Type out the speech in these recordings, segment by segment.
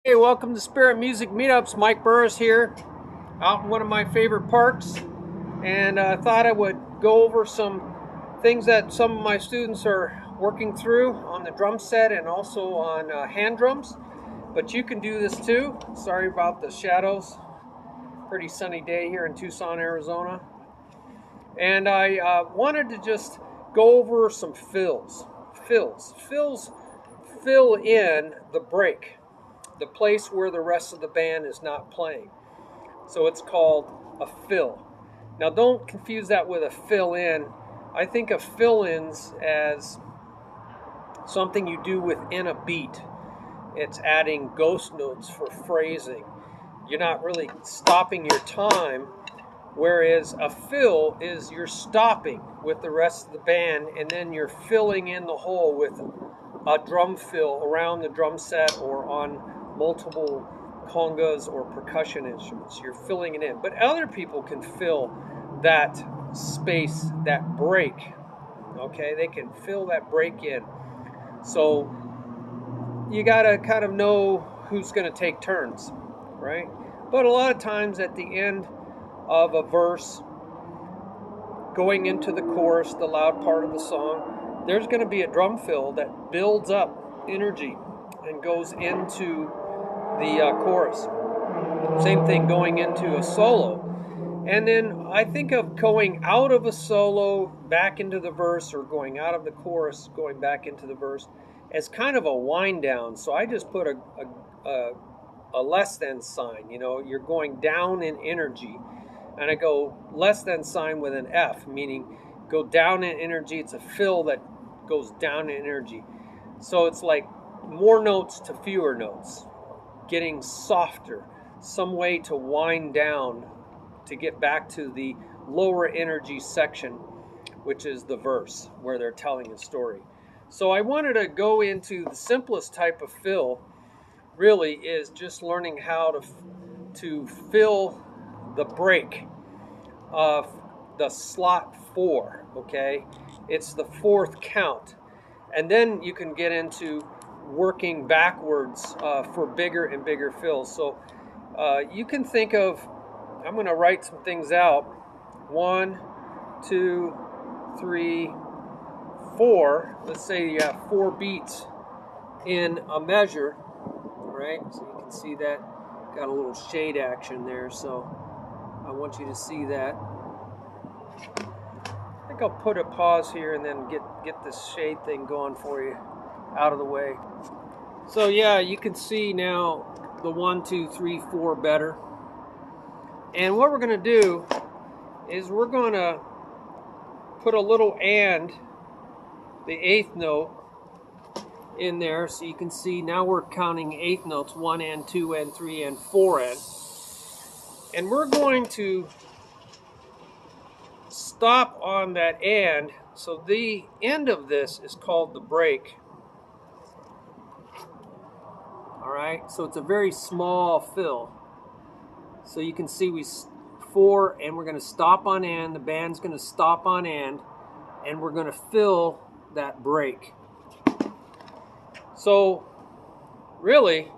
Hey, welcome to Spirit Music Meetups. Mike Burris here, out in one of my favorite parks, and I thought I would go over some things that some of my students are working through on the drum set and also on hand drums. But you can do this too. Sorry about the shadows. Pretty sunny day here in Tucson, Arizona. And I wanted to just go over some fills. Fills fill in the break, the place where the rest of the band is not playing. So it's called a fill. Now don't confuse that with a fill in. I think of fill ins as something you do within a beat. It's adding ghost notes for phrasing. You're not really stopping your time, whereas a fill is you're stopping with the rest of the band and then you're filling in the hole with a drum fill around the drum set or on multiple congas or percussion instruments. You're filling it in. But other people can fill that space, that break. Okay, they can fill that break in. So you gotta kind of know who's gonna take turns, right? But a lot of times at the end of a verse, going into the chorus, the loud part of the song, there's going to be a drum fill that builds up energy and goes into the chorus. Same thing going into a solo. And then I think of going out of a solo back into the verse, or going out of the chorus going back into the verse, as kind of a wind down. So I just put a less than sign. You know, you're going down in energy. And I go less than sign with an F, meaning go down in energy. It's a fill that goes down in energy. So it's like more notes to fewer notes, getting softer, some way to wind down to get back to the lower energy section, which is the verse where they're telling a story. So I wanted to go into the simplest type of fill, really is just learning how to fill the break of the slot 4, okay? It's the 4th count. And then you can get into working backwards for bigger and bigger fills. So you can think of, I'm going to write some things out. 1, 2, 3, 4. Let's say you have 4 beats in a measure, right? So you can see that got a little shade action there, so I want you to see that. I think I'll put a pause here and then get this shade thing going for you out of the way. So yeah, you can see now the 1, 2, 3, 4 better. And what we're going to do is we're going to put a little and, the 8th note, in there, so you can see now we're counting 8th notes, 1 and 2 and 3 and 4 and. And we're going to stop on that and, so the end of this is called the break. Alright, so it's a very small fill. So you can see we 4 and we're going to stop on and, the band's going to stop on and we're going to fill that break. So really,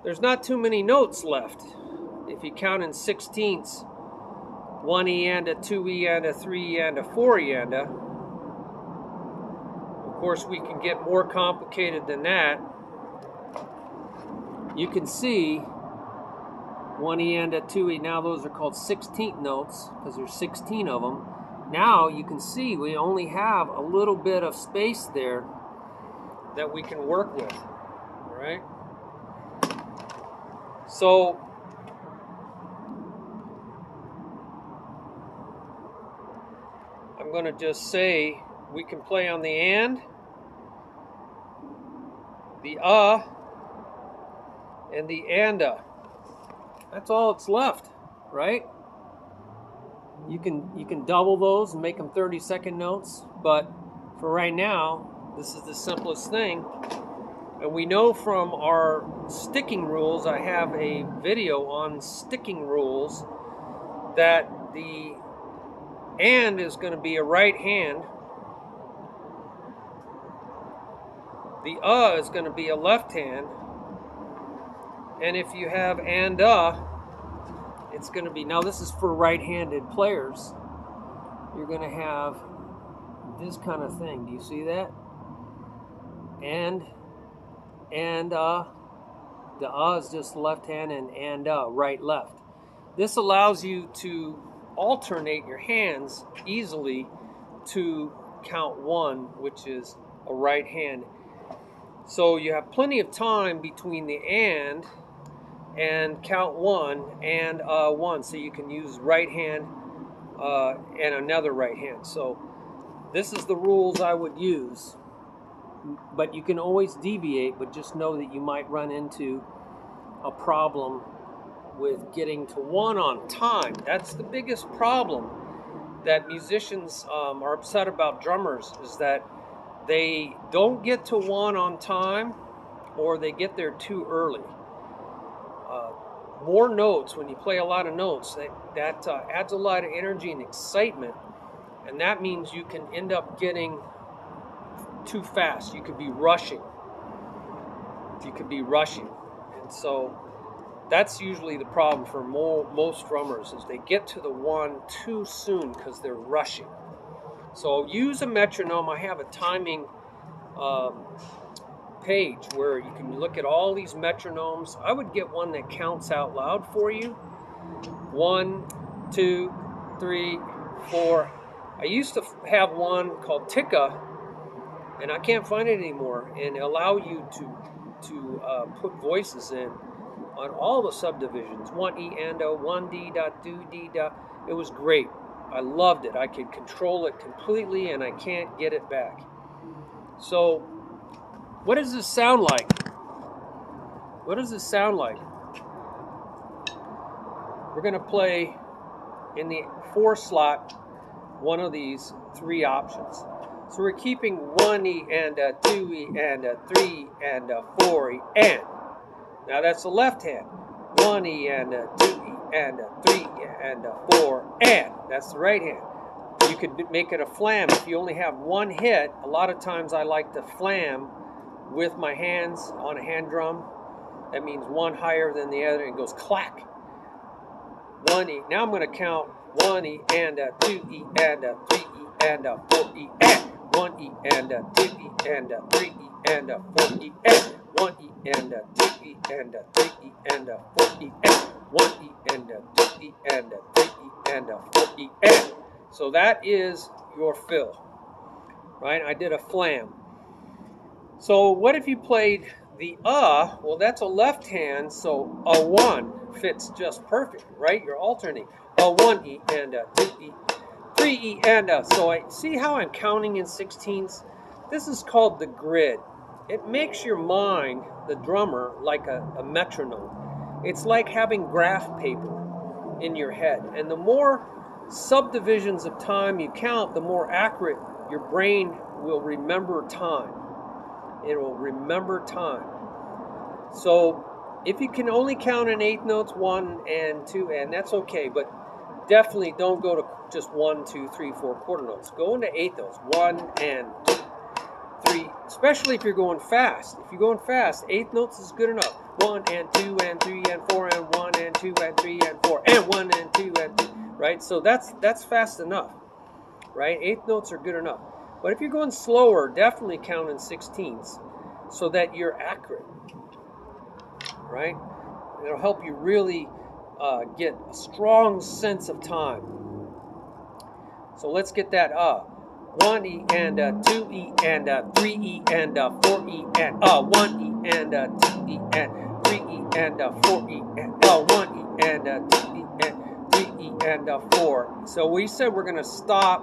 there's not too many notes left. If you count in 16ths, 1 eanda, 2 eanda, 3 eanda, 4 eanda. Of course, we can get more complicated than that. You can see 1 eanda, 2 e. Now those are called 16th notes because there's 16 of them. Now you can see we only have a little bit of space there that we can work with. All right. So I'm going to just say we can play on the and, the and the anda. That's all that's left, right? You can double those and make them 30-second notes, but for right now, this is the simplest thing. And we know from our sticking rules, I have a video on sticking rules, that the and is going to be a right hand, the is going to be a left hand, And if you have and it's going to be, now this is for right-handed players, you're going to have this kind of thing. Do you see that? And the is just left hand, and right left. This allows you to alternate your hands easily to count 1, which is a right hand. So you have plenty of time between the and count 1 and 1. So you can use right hand and another right hand. So this is the rules I would use. But you can always deviate, but just know that you might run into a problem with getting to 1 on time. That's the biggest problem that musicians are upset about drummers, is that they don't get to 1 on time, or they get there too early. More notes, when you play a lot of notes, that adds a lot of energy and excitement, and that means you can end up getting too fast. You could be rushing. And so that's usually the problem for most drummers, is they get to the 1 too soon because they're rushing. So use a metronome. I have a timing page where you can look at all these metronomes. I would get one that counts out loud for you. 1, 2, 3, 4. I used to have one called Tika, and I can't find it anymore, and allow you to put voices in on all the subdivisions. 1E and 1D dot 2D dot. It was great. I loved it. I could control it completely, and I can't get it back. So what does this sound like? What does this sound like? We're going to play in the 4 slot one of these 3 options. So we're keeping 1E and a 2E and a 3 and a 4E and. Now that's the left hand. 1E and a 2E and a 3 and a 4 and. That's the right hand. You could make it a flam if you only have 1 hit. A lot of times I like to flam with my hands on a hand drum. That means 1 higher than the other, and it goes clack. 1E. Now I'm going to count 1E and a 2E and a 3E and a 4E and. 1E and a 2E and a 3E and a 4E and. 1E and a 2E and a 3E and a 4E and. 1E and a 2E and a 3E and a 4E and. So that is your fill, right? I did a flam. So what if you played the well, that's a left hand, so a 1 fits just perfect, right? You're alternating. A 1E and a 2E, 3E and a. So I see how I'm counting in 16ths? This is called the grid. It makes your mind, the drummer, like a metronome. It's like having graph paper in your head. And the more subdivisions of time you count, the more accurate your brain will remember time. It will remember time. So if you can only count in 8th notes, 1 and 2 and, that's okay, but definitely don't go to just 1, 2, 3, 4 quarter notes. Go into 8th notes, 1 and 2, 3, especially if you're going fast. If you're going fast, 8th notes is good enough. 1 and 2 and 3 and 4 and 1 and 2 and 3 and 4 and 1 and 2 and 3, right? So that's fast enough, right? 8th notes are good enough. But if you're going slower, definitely count in 16ths so that you're accurate, right? It'll help you really get a strong sense of time. So let's get that 1E and a 2E and a 3E and a 4E and 1E and a 2E and 3E and a 4E and 1E and a 2E and 3E and a 4. So we said we're going to stop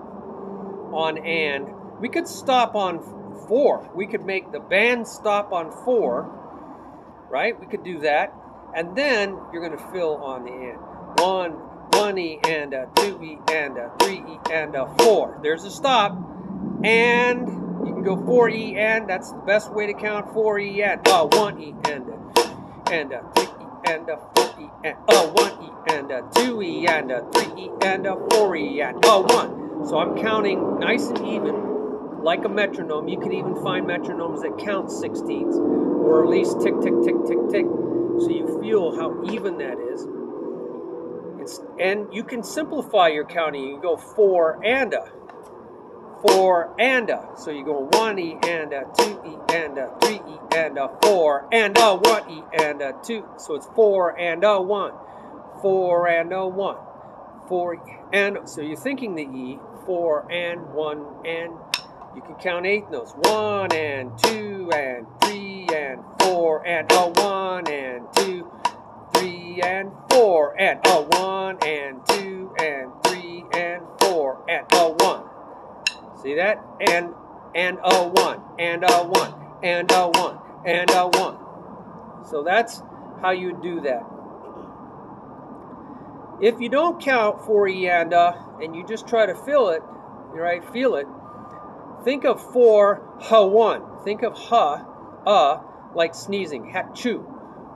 on and. We could stop on 4. We could make the band stop on 4, right? We could do that. And then you're going to fill on the end. 1E and a 2E and a 3E and a 4. There's a stop. And you can go 4E and. That's the best way to count 4E and. 1E and a 3E and a 4E and. 1E and a 2E and a 3E and a 4E and. 1. So I'm counting nice and even. Like a metronome. You can even find metronomes that count 16ths, or at least tick, tick, tick, tick, tick. so you feel how even that is. And you can simplify your counting. You can go 4 and a. 4 and a. So you go 1 E and a, 2 E and a, 3 E and a, 4 and a, 1 E and a, 2. So it's 4 and a 1. 4 and a 1. 4 E and, so you're thinking the E, 4 and 1 and, you can count 8 notes. 1 and 2 and 3 and 4 and a 1 and 2, 3 and 4 and a 1 and 2 and 3 and 4 and a 1. See that? And a 1, and a 1, and a 1, and a 1. So that's how you do that. If you don't count 4 E and you just try to feel it, right? Feel it. Think of 4 ha 1. Think of ha like sneezing. Ha-choo.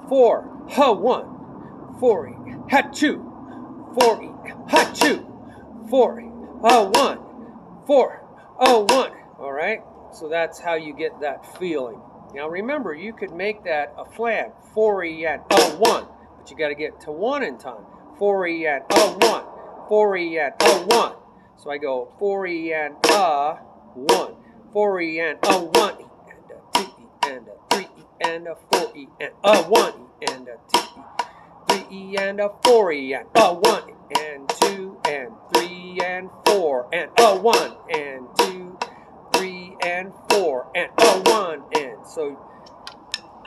4 ha 1. 4 E ha-choo. 4 E ha-choo. 4 E ha 1. 4 Oh, 1. All right. So that's how you get that feeling. Now remember, you could make that a flat. 4 E and a 1. But you got to get to 1 in time. 4 E and a 1. 4 E and a 1. So I go 4 E and a 1. 4 E and a 1 E and a 2 E and a 3 E and a 4 E and a 1 E and a 2 E. 3 E and a 4 E and a 1 and 2 and 3 and 4 and a 1 and 2, 3 and 4 and a 1 and, so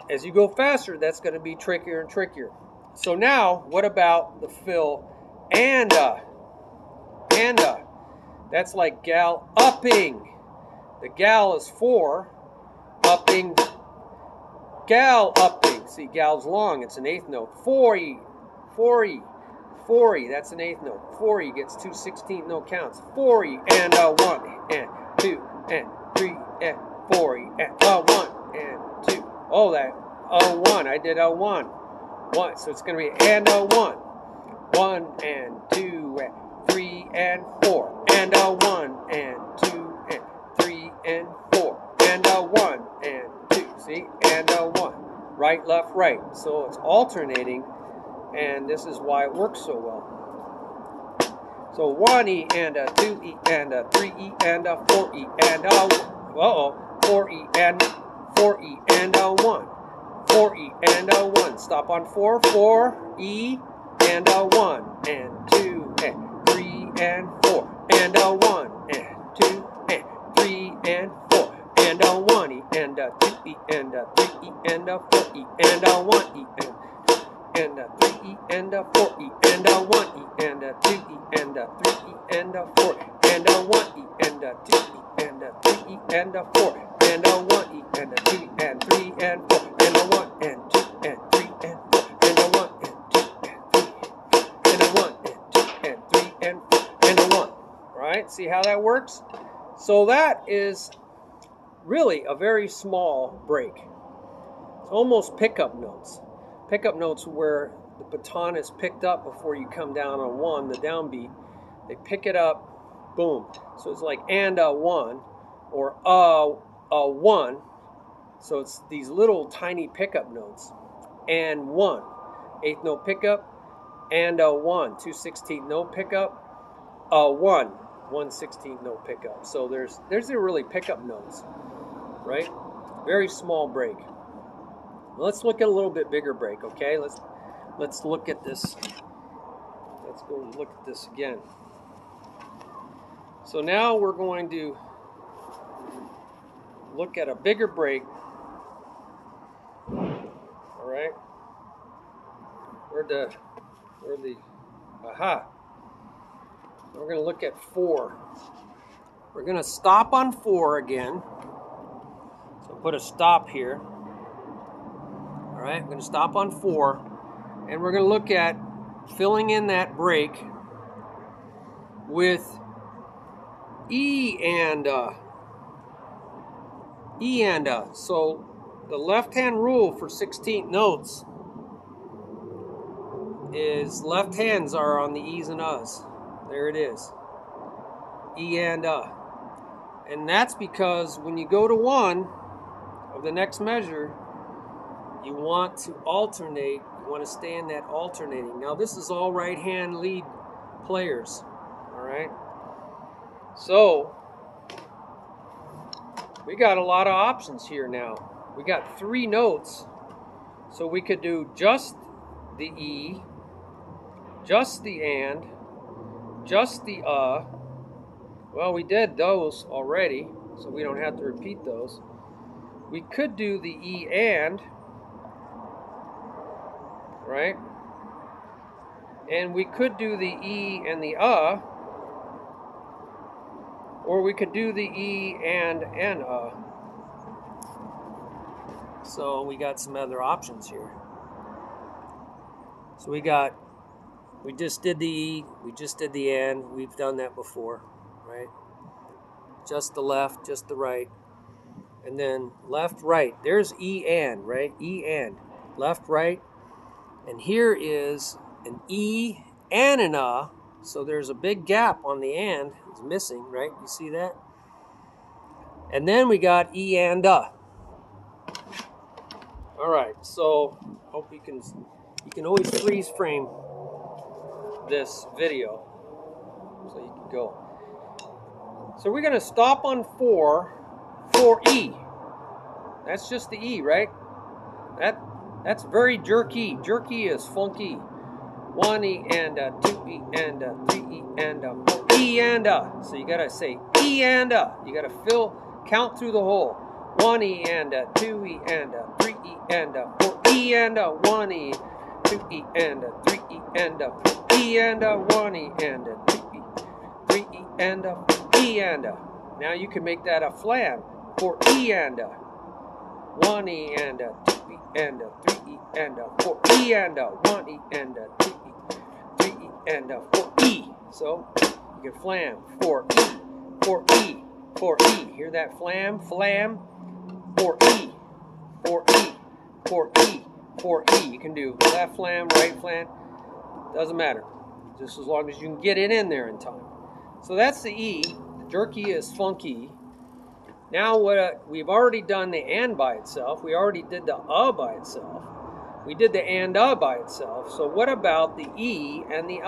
as you go faster, that's going to be trickier and trickier. So now, what about the fill and a? That's like gal upping. The gal is 4, upping, gal upping. See, gal's long, it's an 8th note. 4 E, 4 E. 4 E, that's an 8th note. 4 E gets 2 16th note counts. 4 E and a 1 and 2 and 3 and 4 E and a 1 and 2. Oh, that a 1. I did a 1. 1. So it's going to be and a 1. 1 and 2 and 3 and 4 and a 1 and 2 and 3 and 4 and a 1 and 2. See? And a 1. Right, left, right. So it's alternating. And this is why it works so well. So 1 E and a 2 E and a 3 E and a 4 E and a 4 E and 4 E and a 1. 4 E and a 1. Stop on 4. 4 E and a 1 and 2 and 3 and 4 and a 1 and 2 and 3 and 4 and a 1 E and a 2 E and a 3 E and a 4 E and a 1 E and a 3 E and a 4 E and a 1 E and a 2 E and a 3 E and a 4 and a 1 E and a 2 E and a 3 E and a 4 and a 1 E and a 2 and 3 and 4 and a 1 and 2 and 3 and 4 and a 1 and 2 and 3 and a 1 and 2 and 3 and 4 and a 1. Right? See how that works? So that is really a very small break. It's almost pickup notes. Pickup notes where the baton is picked up before you come down on 1, the downbeat. They pick it up, boom. So it's like and a 1 or a 1. So it's these little tiny pickup notes. And 1, 8th note pickup, and a 1, 2 16th note pickup, a 1, 1 16th note pickup. So there's the really pickup notes, right? Very small break. Let's look at a little bit bigger break, okay? Let's look at this. Let's go look at this again. So now we're going to look at a bigger break. All right. Where'd the aha. We're going to look at 4. We're going to stop on 4 again. So put a stop here. All right, I'm going to stop on 4, and we're going to look at filling in that break with E and So the left-hand rule for 16th notes is left hands are on the E's and U's. There it is. E and And that's because when you go to 1 of the next measure, you want to alternate. You want to stay in that alternating. Now this is all right hand lead players. All right. So we got a lot of options here now. We got 3 notes. So we could do just the E, just the and, just the Well, we did those already, so we don't have to repeat those. We could do the E and, right? And we could do the E and the or we could do the E and So we got some other options here. So we just did the E, we just did the and, we've done that before, right? Just the left, just the right. And then left, right. There's E and, right? E and. Left, right. And here is an E and an So there's a big gap on the and. It's missing, right? You see that? And then we got E and All right, so hope you can always freeze frame this video so you can go. So we're gonna stop on 4 for E. That's just the E, right? That's very jerky. Jerky is funky. 1 E and 2 E and 3 E and 4 E and So you gotta say E and You gotta count through the whole. 1 E and 2 E and 3 E and 4 E and 1 E, 2 E and 3 E and 4 E and 1 E and 2 E, 3 E and 4 E and Now you can make that a flam. 4 E and 1 E and 2 E and 3 E and 4 E and 1 E and 2 E, 3 E and 4 E. So you can flam 4 E, 4 E, 4 E. Hear that flam? Flam. 4 E, 4 E, 4 E, 4 E. You can do left flam, right flam. Doesn't matter. Just as long as you can get it in there in time. So that's the E. The jerky is funky. Now we've already done the and by itself. We already did the by itself. We did the and by itself. So what about the E and the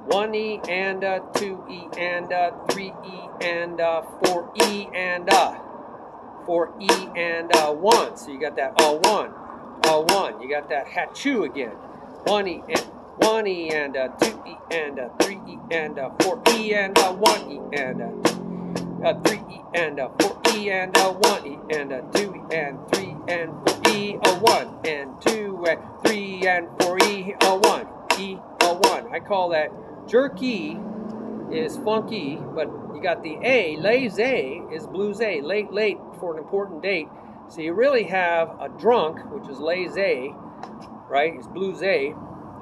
1 E and 2 E and 3 E and 4 E and 4 E and 1. So you got that 1. You got that hachu again. 1 E and 2 E and 3 E and 4 E and 1 E and 3 E and 4 E and 1 E and 2 E and 3 and 4 E 1 and 2 and 3 and 4 E 1 E 1. I call that jerky is funky, but you got the A, laissez is bluesy, late for an important date. So you really have a drunk, which is laissez, right? It's bluesy.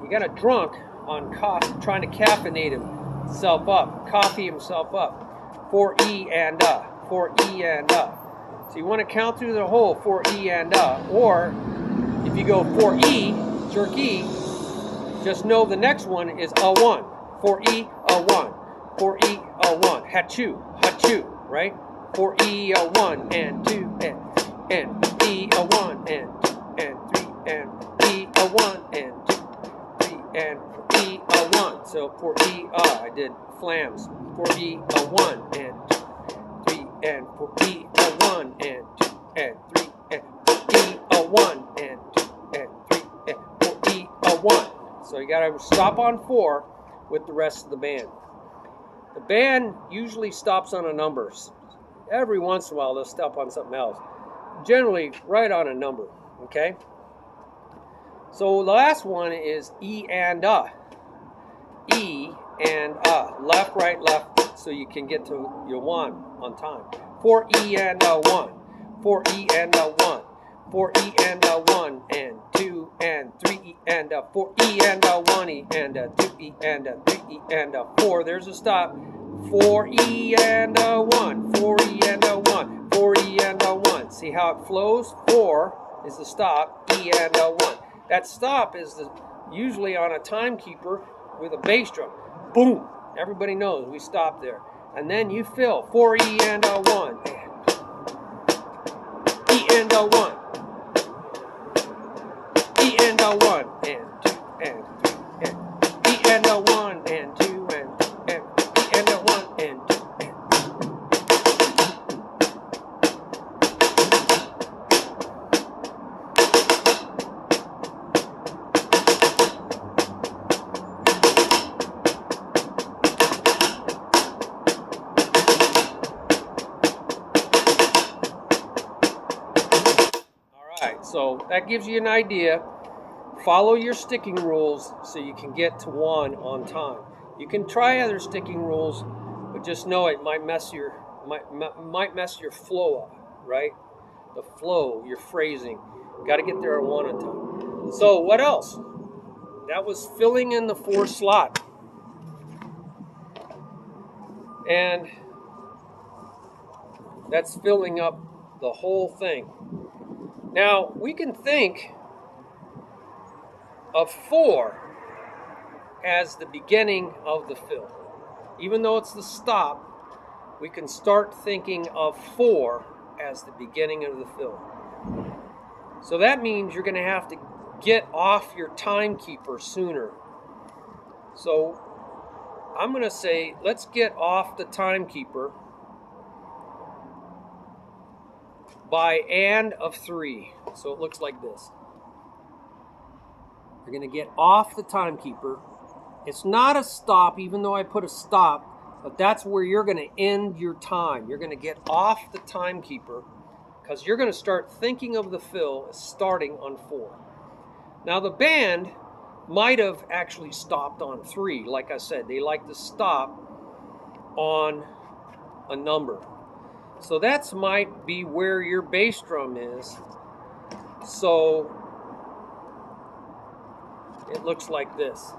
You got a drunk on coffee, trying to caffeinate himself up, coffee himself up. 4 E and 4 E and So you want to count through the whole 4 E and or if you go 4 E, jerky, just know the next one is a 1. 4 E, a 1. 4 E, a 1. Hachu, right? 4 E, a 1 and 2 and E, a 1 and 2 and 3 and E, a 1 and 2, 3 and E, a 1. So 4 E, I did flams. 4 E, a 1 and 2, 3 and 4 E, a 1 and 2 and 3 and 4 E, a 1 and 2 and 3 and 4 E, a 1. So you got to stop on 4 with the rest of the band. The band usually stops on a number. Every once in a while they'll stop on something else. Generally right on a number, okay? So the last one is E and E and left, right, left, so you can get to your 1 on time. 4 E and 1, 4 E and 1, 4 E and 1 and 2 and 3 E and 4 E and 1 E and 2 E and 3 E and 4. There's a stop. 4 E and 1, 4 E and 1, 4 E and 1. See how it flows? 4 is the stop. E and 1. That stop is usually on a timekeeper with a bass drum. Boom! Everybody knows we stop there. And then you fill 4 E and 1. E and 1. a 1 and 2 and 3 and E and a 1 and 2 and E and a 1 and 2 and. Alright, so that gives you an idea. Follow your sticking rules so you can get to 1 on time. You can try other sticking rules, but just know it might mess your flow up, right? The flow, your phrasing. Got to get there at 1 on time. So what else? That was filling in the 4 slot. And that's filling up the whole thing. Now, we can think of 4 as the beginning of the fill. Even though it's the stop, we can start thinking of 4 as the beginning of the fill. So that means you're going to have to get off your timekeeper sooner. So I'm going to say, let's get off the timekeeper by and of 3. So it looks like this. You're going to get off the timekeeper. It's not a stop, even though I put a stop, but that's where you're going to end your time. You're going to get off the timekeeper because you're going to start thinking of the fill as starting on 4. Now the band might have actually stopped on 3. Like I said, they like to stop on a number. So that might be where your bass drum is. So it looks like this.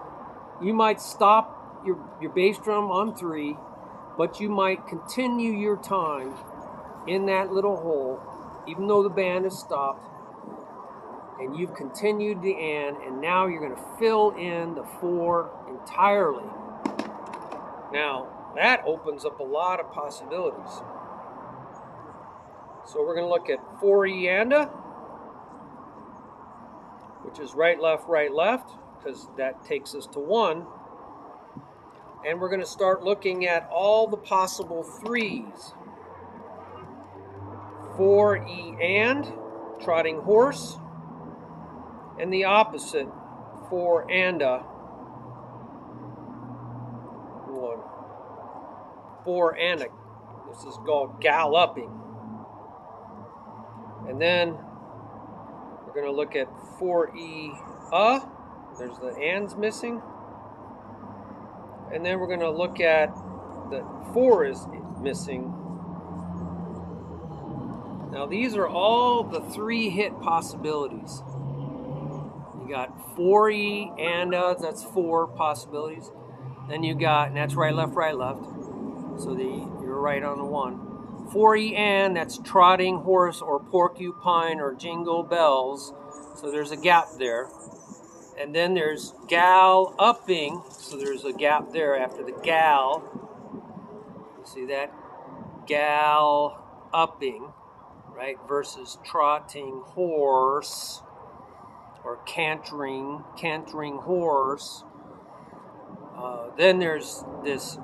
You might stop your bass drum on 3, but you might continue your time in that little hole, even though the band has stopped, and you've continued the and now you're going to fill in the 4 entirely. Now, that opens up a lot of possibilities. So we're going to look at 4E anda, which is right, left, because that takes us to 1. And we're going to start looking at all the possible 3s. 4E and, trotting horse, and the opposite, 4 anda, 1. 4 anda, this is called galloping. And then we're going to look at 4E there's the ands missing. And then we're going to look at the 4 is missing. Now these are all the 3 hit possibilities. You got 4E and that's 4 possibilities. Then you got, and that's right, left. So you're right on the 1. 4E and, that's trotting horse or porcupine or jingle bells. So there's a gap there. And then there's galloping. So there's a gap there after the gal. You see that? Galloping, right? Versus trotting horse or cantering horse. Then there's this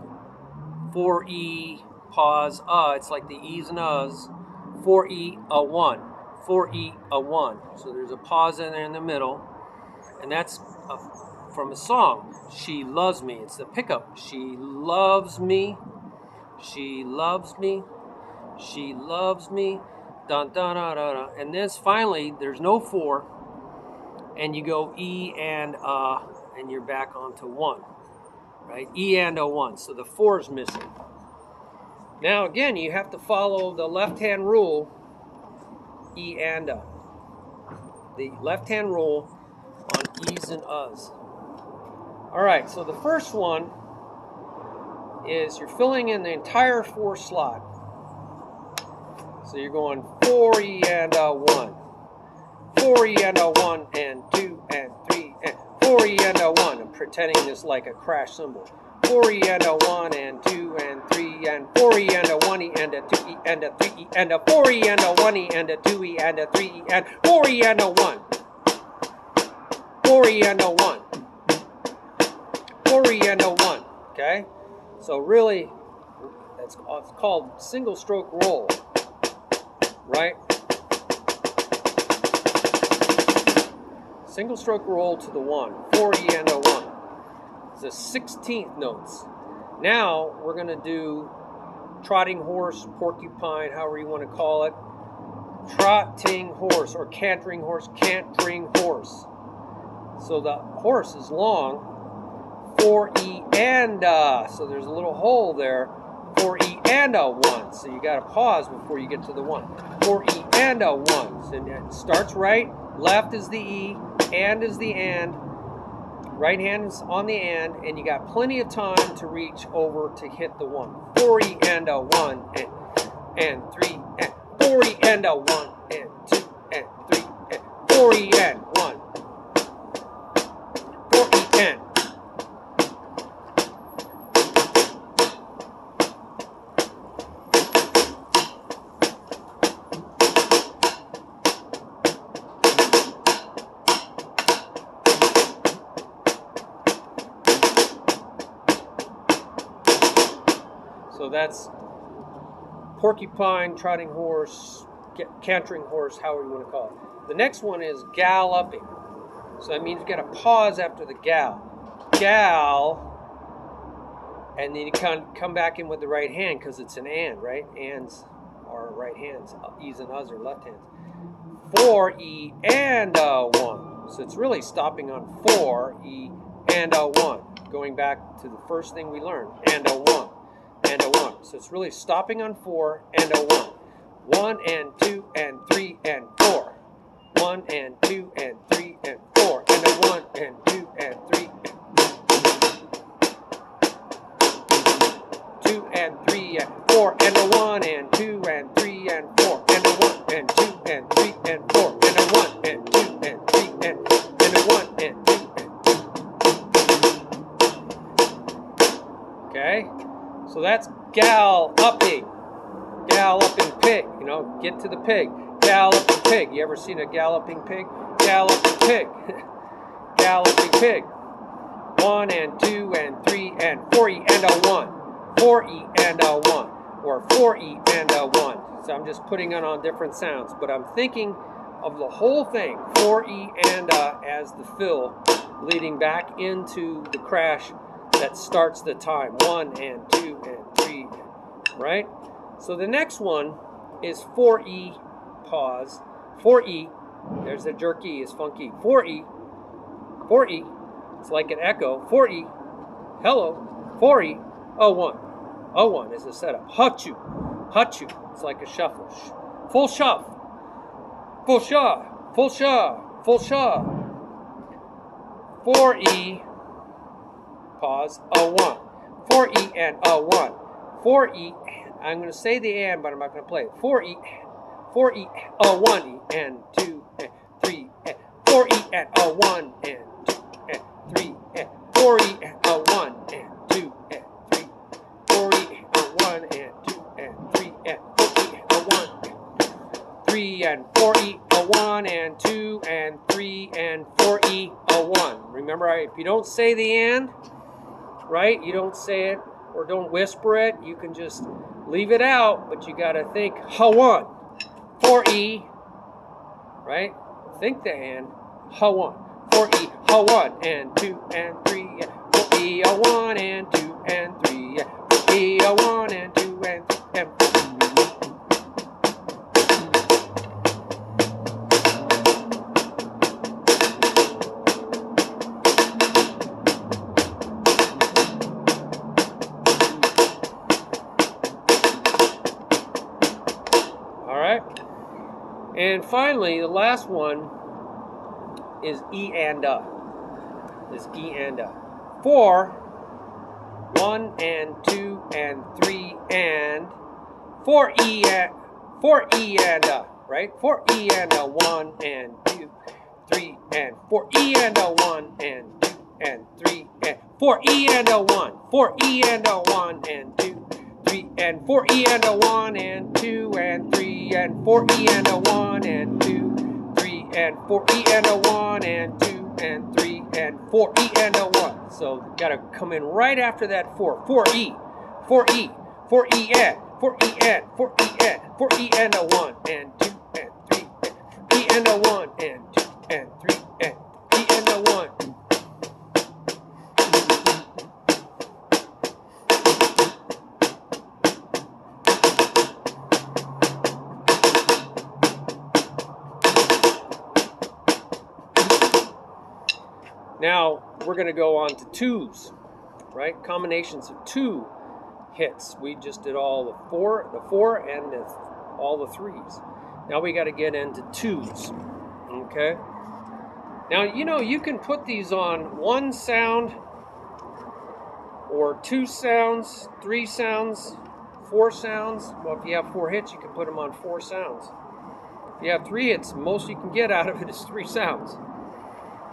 4E pause, it's like the E's and U's. 4E a 1. 4E a 1. So there's a pause in there in the middle. And that's from a song. She loves me. It's the pickup. She loves me. She loves me. She loves me. Dun, dun, dun, dun, dun. And then finally, there's no 4. And you go E and you're back onto 1. Right? E and a 1. So the 4 is missing. Now again, you have to follow the left-hand rule, E and A. The left-hand rule on E's and U's. Alright, so the first one is you're filling in the entire 4 slot. So you're going 4E and a 1. 4E and a 1 and 2 and 3 and 4E and a 1. I'm pretending this like a crash cymbal. 4E and a 1 and 2 and 3 and 4E and a 1E and a 2E and a 3E and a 4E and a 1E and a 2E and a 3E and 4E and a 1. 4E and a 1. 4E and a 1. Okay? So really, it's called single stroke roll. Right? Single stroke roll to the 1. 4E and a 1. It's the 16th notes. Now we're going to do trotting horse, porcupine, however you want to call it. Trotting horse or cantering horse, cantering horse. So the horse is long, 4E and a. So there's a little hole there, 4E and a 1. So you got to pause before you get to the 1. 4E and a 1. So it starts right, left is the E, and is the and. Right hand is on the and you got plenty of time to reach over to hit the 1. 4E and a 1 and 3 and 4E and a 1 and 2 and 3 and 4E and 1. 4E and. So that's porcupine, trotting horse, cantering horse, however you want to call it. The next one is galloping. So that means you got to pause after the gal. Gal, and then you come back in with the right hand because it's an and, right? Ands are right hands. E's and U's are left hands. 4E and a 1. So it's really stopping on 4E and a 1. Going back to the first thing we learned, and a 1. And a 1. So it's really stopping on 4 and a 1. 1 and 2 and 3 and 4. 1 and 2 and 3 and 4. And a 1 and 2 and 3 and 2 and 3 and 4. And a 1 and 2 and 3 and 4. And a 1 and 2 and 3 and 4. And a 1 and 2 and 3 and 1 and 2 and. Okay? So that's galloping. Galloping pig. You know, get to the pig. Galloping pig. You ever seen a galloping pig? Galloping pig. Galloping pig. 1 and 2 and 3 and 4E and a 1. 4E and a 1. Or 4E and a 1. So I'm just putting it on different sounds. But I'm thinking of the whole thing. 4E and a as the fill leading back into the crash that starts the time. 1 and 2 and 3, right? So the next one is 4E, pause. 4E, there's the jerk E, is funky. 4E, 4E, it's like an echo. 4E, hello. 4E, O1. O1 is a setup. Hachu, hachu, it's like a shuffle. Full shuff, full shuff, full shuff, full shuff. 4E, pause, A1. 4E and A1. 4E, I'm going to say the and, but I'm not going to play it. 4E, A1, and 2, and 3, and 4E and A1, and 2, and 3, and 4E and A1, and 2, and 3, 4E and A1, and 2, and 3, and 4E and A1, 3, and 4E A1, and 2, and 3, and 4E A1. Remember, if you don't say the and, right? You don't say it or don't whisper it. You can just leave it out, but you got to think Ha1. 4E, right? Think the and. Ha1. 4E, Ha1, and 2, and 3, and 4E, A1, and 2, and 3, and 4E, A1, and 2, and 3, and 4. And finally, the last one is E and A. Is E and A. 4, 1 and 2 and 3 and 4E and 4E and A, right? 4E and A, 1 and 2, 3 and 4E and A, 1 and 2 and 3 and 4E and A, 1, 4E and A, 1 and 2. 3 and 4E and a 1 and 2 and 3 and 4E and a 1 and 2, 3 and 4E and a 1 and 2, and 3 and 4, E and a 1. So gotta come in right after that 4. 4E, 4E, 4E and, 4E and, 4E and, 4E and a 1 and 2 and 3 and E and a 1 and 2 and 3 and E and a 1. Now we're going to go on to twos, right? Combinations of 2 hits. We just did all the four, and all the 3s. Now we got to get into 2s, okay? Now, you can put these on 1 sound, or 2 sounds, 3 sounds, 4 sounds. Well, if you have 4 hits, you can put them on 4 sounds. If you have 3 hits, most you can get out of it is 3 sounds,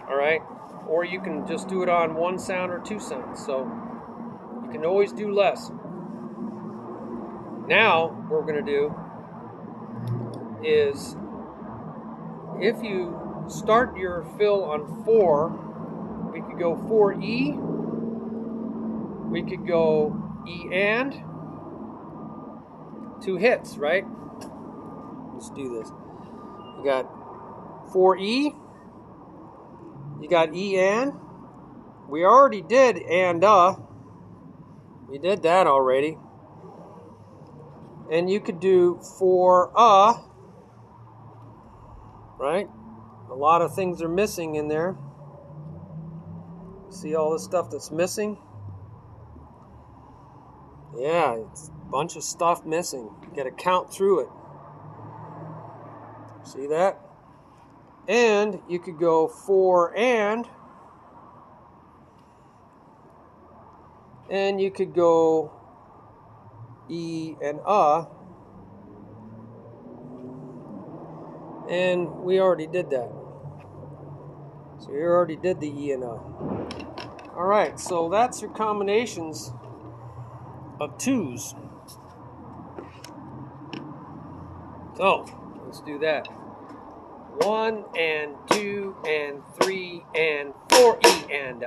all right? Or you can just do it on 1 sound or 2 sounds. So you can always do less. Now, what we're going to do is, if you start your fill on 4, we could go 4E, we could go E and, 2 hits, right? Let's do this. You got 4E, you got E and. We already did and we did that already. And you could do 4 right? A lot of things are missing in there. See all the stuff that's missing? Yeah, it's a bunch of stuff missing. You got to count through it. See that? And you could go 4 and you could go E and and we already did that. So you already did the E and Alright, so that's your combinations of 2s. So, let's do that. 1 and 2 and 3 and 4 E and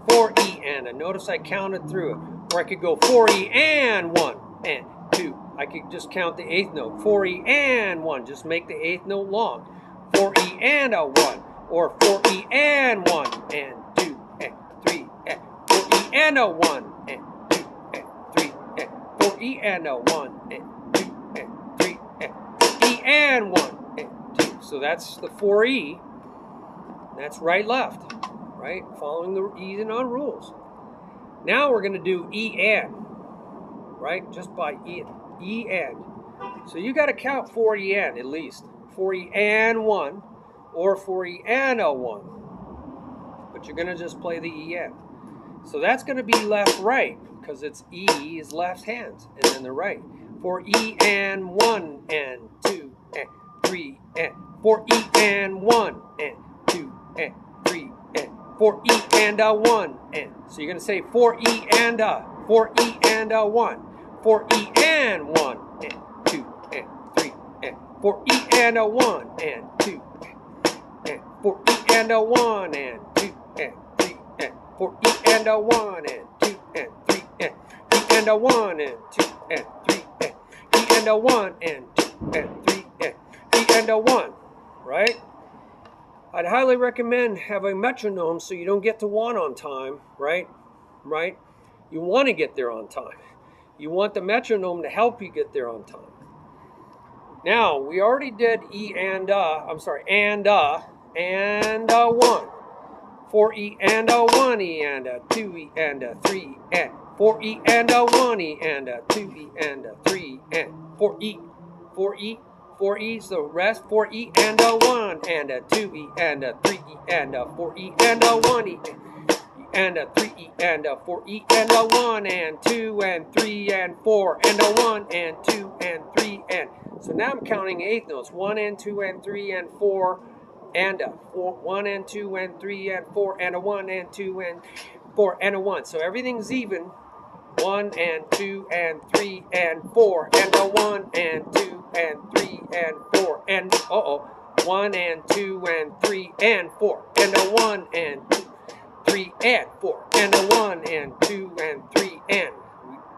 4 E and. Notice I counted through it. Or I could go 4 E and 1 and 2. I could just count the 8th note. 4 E and 1. Just make the 8th note long. 4 E and a 1. Or 4 E and 1 and 2 and 3 and 4 E and a 1 and 2 and 3 and 4 E and a 1 and 2 and 3 and 4 E and 1 and 2. So that's the 4E. That's right, left, right? Following the E and on rules. Now we're going to do E and, right? Just by E and. So you got to count 4 E and at least. 4 E and 1 or 4 E and a 1. But you're going to just play the E and. So that's going to be left right because it's E is left hands and then the right. 4 E and 1 and 2 and 3 and 4 E and 1 and 2 and 3 and 4 E and a 1 and. So you're going to say 4 E and a 4 E and a 1. 4 E and 1 and 2 and 3 and 4 E and a 1 and 2 and 4 E and a 1 and 2 and 3 and 4 E and a 1 and 2 and 3 and E and a 1 and 2 and 3 and E and a 1 and 2 and 3 and E and a 1, right? I'd highly recommend having a metronome so you don't get to 1 on time, right? Right? You want to get there on time. You want the metronome to help you get there on time. Now, we already did E and and 1. 4 E and a 1 E and a 2 E and a 3 and 4 E and a 1 E and a 2 E and a 3 and 4 E, 4 E, 4 E's the rest. 4 E and a 1 and a 2 E and a 3 E and a 4 E and a 1 E and a 3 E and a 4 E and a 1 and 2 and 3 and 4 and a 1 and 2 and 3 and. So now I'm counting 8th notes. 1 and 2 and 3 and 4 and a 1 and 2 and 3 and 4 and a 1 and 2 and 4 and a 1. So everything's even. 1 and 2 and 3 and 4 and a 1 and 2 and 3 and 4 and 1 and 2 and 3 and 4 and a 1 and 2, 3 and 4 and a 1 and 2 and 3 and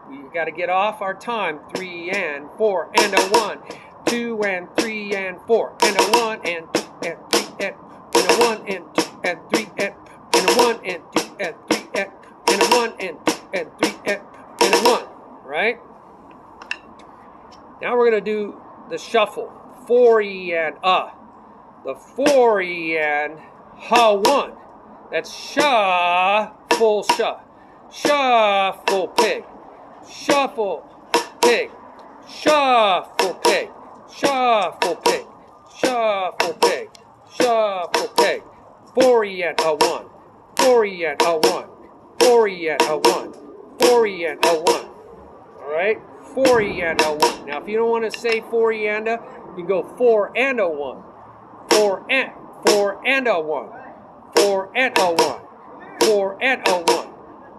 we got to get off our time. 3 and 4 and a 1, 2 and 3 and 4 and a 1 and 2 and 3 and a 1 and 2 and 3 and a 1 and 2 and 3 and a 1 and 2 and 3 and a 1. Right? Now we're going to do the shuffle. 4E and the 4E and ha1. That's shuffle, shuffle pig, shuffle pig, shuffle pig, shuffle pig, shuffle pig, shuffle pig. 4E and a1, 4E and a1, 4E and a1, 4E and a1. All right, 4E and a1. Now, if you don't want to say 4E and a, you go 4 and a 1, 4 and a 1, 4 and a 1, 4 and a 1,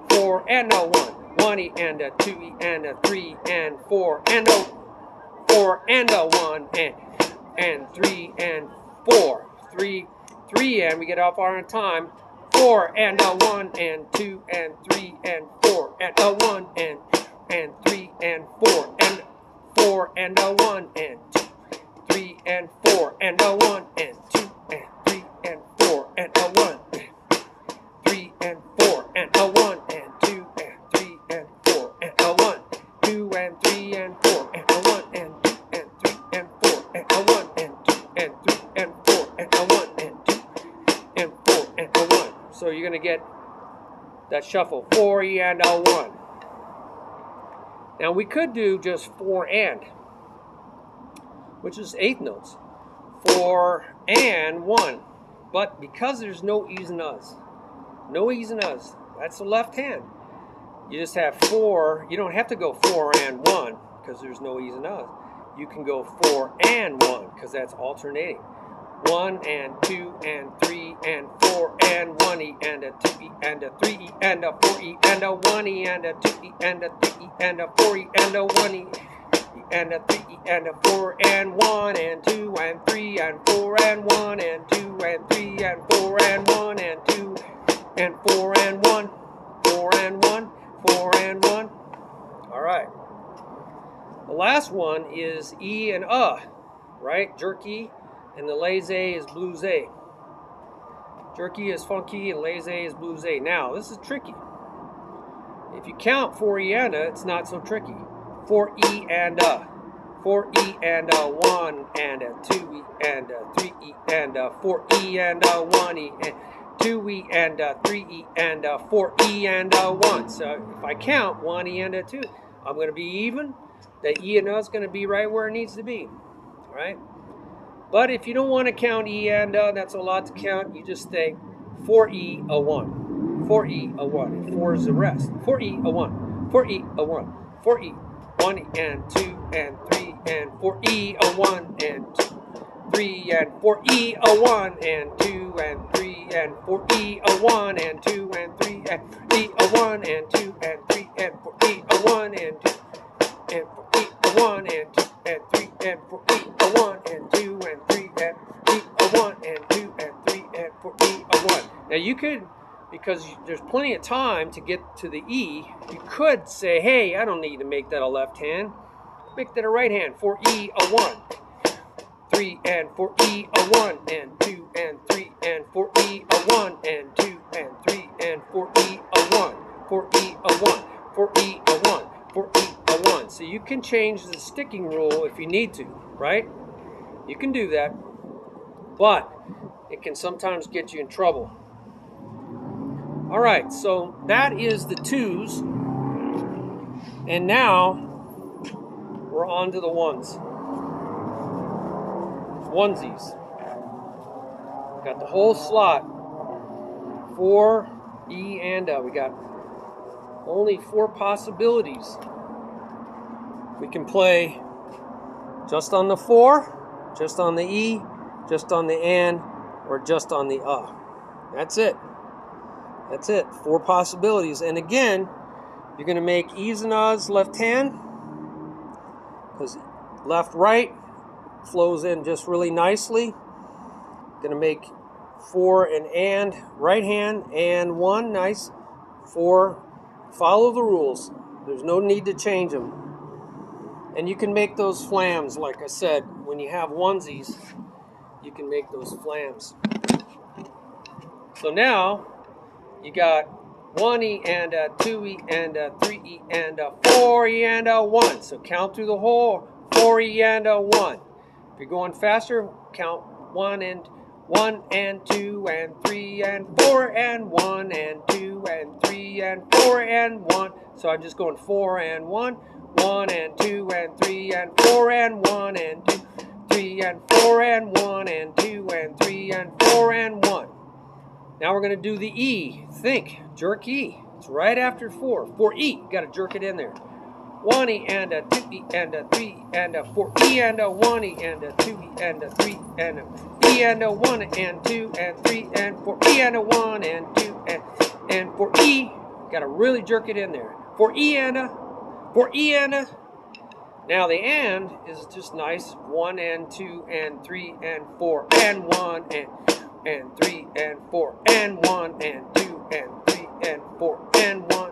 4 and a 1, 1E and a 2E and a 3 and 4 and a 4 and a 1 and 3 and 4, 3 and we get off our time. 4 and a 1 and 2 and 3 and 4 and a 1 and 3 and 4 and 4 and a 1 and 2, 3 and 4 and a 1 and 2 and 3 and 4 and a 1, 3 and 4 and a 1 and 2 and 3 and 4 and a 1, 2 and 3 and 4 and a 1 and 2 and 3 and 4 and a 1 and 2 and 3 and 4 and a 1 and 2 and 4 and a 1. So you're going to get that shuffle. 4E and a 1. Now we could do just 4 and, which is 8th notes. 4 and 1. But because there's no E's and U's, no E's and U's, that's the left hand. You just have 4. You don't have to go 4 and 1 because there's no E's and U's. You can go 4 and 1 because that's alternating. 1 and 2 and 3 and 4 and 1E and a 2E and a 3E and a 4E and a 1E and a 2E and a 3E and a 4E and a 1E and a 3E and a 4 and 1 and 2 and 3 and 4 and 1 and 2 and 3 and 4 and 1 and 2 and 4 and 1, 4 and 1, 4 and 1. All right. The last one is E and right? Jerky. And the laissez is bluesy. Jerky is funky and laissez is bluesy. Now, this is tricky. If you count 4E and it's not so tricky. 4E and 4E and 1 and 2E and 3E and 4E and 1E and 2E and 3E and 4E and 1. So if I count 1E and 2, I'm going to be even. The E and is going to be right where it needs to be. All right? But if you don't want to count E and that's a lot to count. You just say 4E a 1, 4E a 1, and 4 is the rest. 4E a 1, 4E a 1, 4E, 1 and 2 and 3 and 4E a 1 and 2, 3 and 4E a 1 and 2 and 3 and 4E a 1 and 2 and 3 and E a 1 and 2 and 3 and 4E a 1 and 2 and 4E a 1 and 2 and 3 and 4E a 1 and 2 and 3 and E a 1 and 2 and 3 and 4E a 1. Now you could, because there's plenty of time to get to the E, you could say, hey, I don't need to make that a left hand. Make that a right hand. 4E a 1, 3 and 4E a 1 and 2 and 3 and 4E a 1 and 2 and 3 and 4E a 1, 4E a 1, 4E a 1, 4E a 1. So you can change the sticking rule if you need to, right? You can do that, but it can sometimes get you in trouble. All right, so that is the 2s, and now we're on to the 1s. Onesies. Got the whole slot. 4, E, and we got only 4 possibilities. We can play just on the 4, just on the E, just on the and, or just on the That's it. That's it. 4 possibilities. And again, you're going to make E's and Uhs left hand, because left right flows in just really nicely. Gonna make 4 and right hand and 1. Nice. 4. Follow the rules. There's no need to change them. And you can make those flams, like I said, when you have onesies, you can make those flams. So now you got 1E and a 2E and a 3E and a 4E and a 1. So count through the whole 4E and a 1. If you're going faster, count 1 and 2 and 3 and 4 and 1 and 2 and 3 and 4 and 1. So I'm just going 4 and 1, 1 and 2 and 3 and 4 and 1 and 2, 3 and 4 and 1 and 2 and 3 and 4 and 1. Now we're going to do the E. Think, jerk E. It's right after 4. 4E, got to jerk it in there. 1E and a 2E and a 3 and a 4E and a 1E and a 2E and a 3 and a E and a 1 and 2 and 3 and 4E and a 1 and 2 and 4E. Got to really jerk it in there. 4E and a 4E and a. Now the and is just nice. 1 and 2 and 3 and 4 and 1 and 3 and 4 and 1 and 2 and 3 and 4 and 1,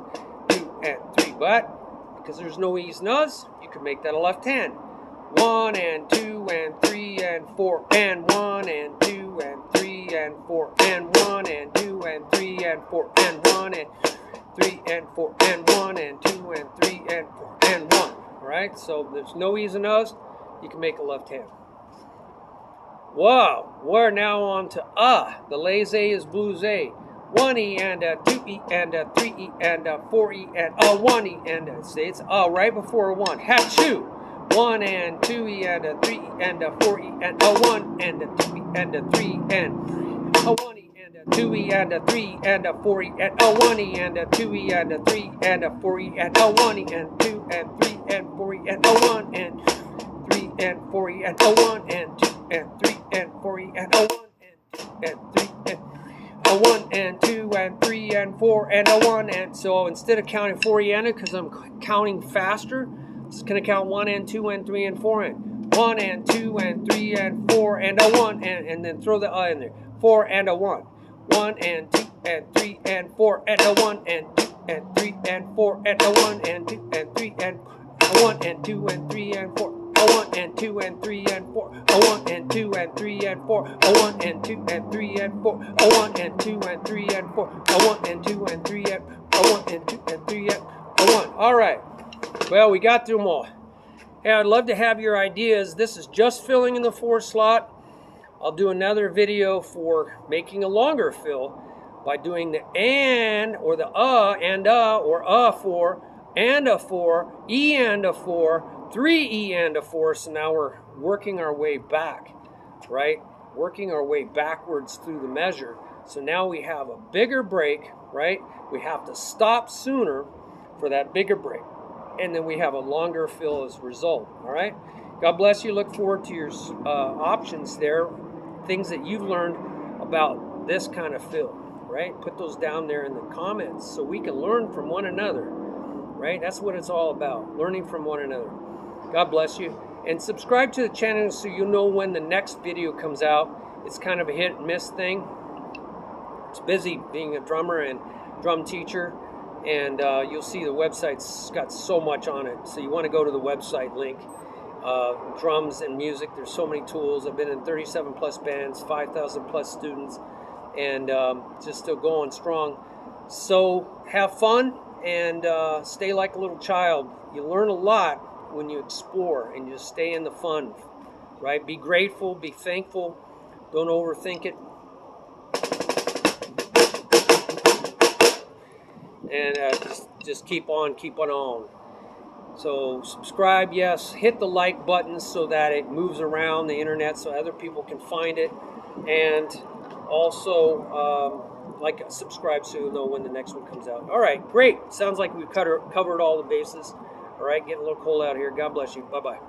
2 and 3. But because there's no E's and U's, you can make that a left hand. 1 and 2 and 3 and 4 and 1 and 2 and 3 and 4 and 1 and 2 and 3 and 4 and 1 and 3 and 4 and 1 and 2 and 3 and 4 and 1. Alright, so there's no E's and U's, you can make a left hand. Wow, we're now on to the laissez is blues A. 1E and a 2E and a 3E and a 4E and a 1E and a, say it's right before a 1. Hatchoo. 1 and 2E and a 3E and a 4E and a 1 and a 2E and a 3 and a 1E and a 2E and a 3 and a 4E and a 1E and a 2E and a 3 and a 4E and a 1E and 2 and 3 and 4E and a 1 and 3 and 4E and a 1 and 2 and 3 and 4E and a 1 and 2 and 3 and a 1 and 2 and 3 and 4 and a 1 and so instead of counting 4E and because I'm counting faster, I'm just going to count 1 and 2 and 3 and 4 and 1 and 2 and 3 and 4 and a 1 and then throw the in there. 4 and a 1. 1 and 2 and 3 and 4 and a 1 and 2 and 3 and 4 and a 1 and 2 and 3 and a 1 and 2 and 3 and 4. A 1 and 2 and 3 and 4. A 1 and 2 and 3 and 4. A 1 and 2 and 3 and 4. A 1 and 2 and 3 and 4. A 1 and 2 and 3 and a 1 and 2 and 3 and a 1. All right. Well, we got through them all. Hey, I'd love to have your ideas. This is just filling in the 4 slot. I'll do another video for making a longer fill by doing the and or the and or 4 and a 4, E and a 4, 3E and a 4, so now we're working our way back, right? Working our way backwards through the measure. So now we have a bigger break, right? We have to stop sooner for that bigger break. And then we have a longer fill as a result, all right? God bless you. Look forward to your options there, things that you've learned about this kind of fill, right? Put those down there in the comments so we can learn from one another, right? That's what it's all about, learning from one another. God bless you. And subscribe to the channel so you know when the next video comes out. It's kind of a hit and miss thing. It's busy being a drummer and drum teacher. And you'll see the website's got so much on it. So you want to go to the website link. Drums and music. There's so many tools. I've been in 37 plus bands, 5,000 plus students. And just still going strong. So have fun and stay like a little child. You learn a lot when you explore and you just stay in the fun, right? Be grateful, be thankful, don't overthink it, and just keep on keeping on. So subscribe, yes, hit the like button so that it moves around the internet so other people can find it, and also subscribe so you'll know when the next one comes out. All right, great. Sounds like we've covered all the bases. All right, getting a little cold out here. God bless you. Bye-bye.